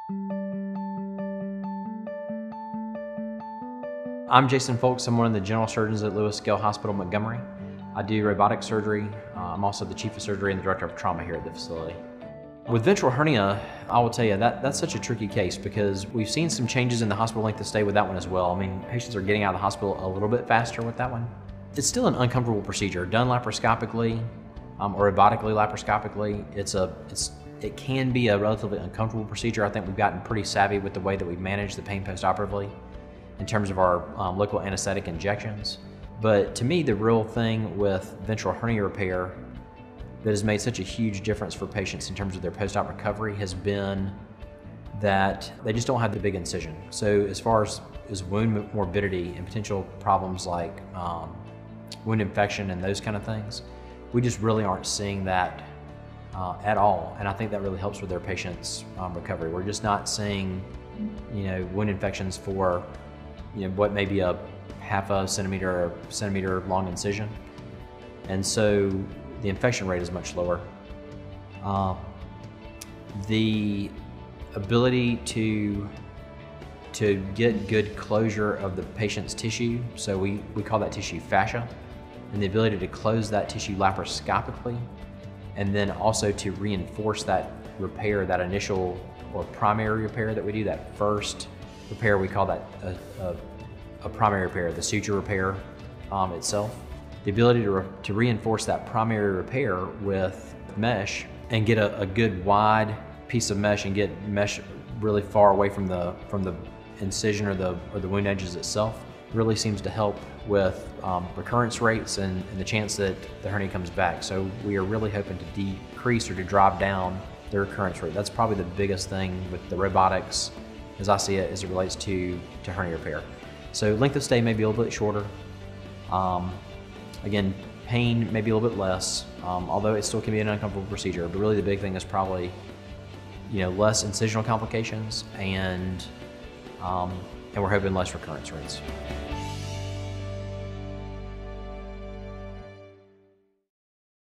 I'm Jason Folks. I'm one of the general surgeons at Lewis Gale Hospital, Montgomery. I do robotic surgery. I'm also the chief of surgery and the director of trauma here at the facility. With ventral hernia, I will tell you that's such a tricky case because we've seen some changes in the hospital length of stay with that one as well. I mean, patients are getting out of the hospital a little bit faster with that one. It's still an uncomfortable procedure, done laparoscopically or robotically laparoscopically. It can be a relatively uncomfortable procedure. I think we've gotten pretty savvy with the way that we manage the pain postoperatively in terms of our local anesthetic injections. But to me, the real thing with ventral hernia repair that has made such a huge difference for patients in terms of their post-op recovery has been that they just don't have the big incision. So as far as wound morbidity and potential problems like wound infection and those kind of things, we just really aren't seeing that at all. And I think that really helps with their patients' recovery. We're just not seeing, wound infections for, what may be a half a centimeter or centimeter long incision. And so the infection rate is much lower. The ability to get good closure of the patient's tissue, so we call that tissue fascia, and the ability to close that tissue laparoscopically, and then also to reinforce that repair, that initial or primary repair that we do, that first repair, we call that a primary repair, the suture repair itself. The ability to reinforce that primary repair with mesh and get a good wide piece of mesh and get mesh really far away from the incision or the wound edges itself really seems to help with recurrence rates and the chance that the hernia comes back. So we are really hoping to decrease or to drive down the recurrence rate. That's probably the biggest thing with the robotics, as I see it, as it relates to hernia repair. So length of stay may be a little bit shorter. Again, pain may be a little bit less, although it still can be an uncomfortable procedure. But really the big thing is probably, less incisional complications and we're hoping less recurrence rates.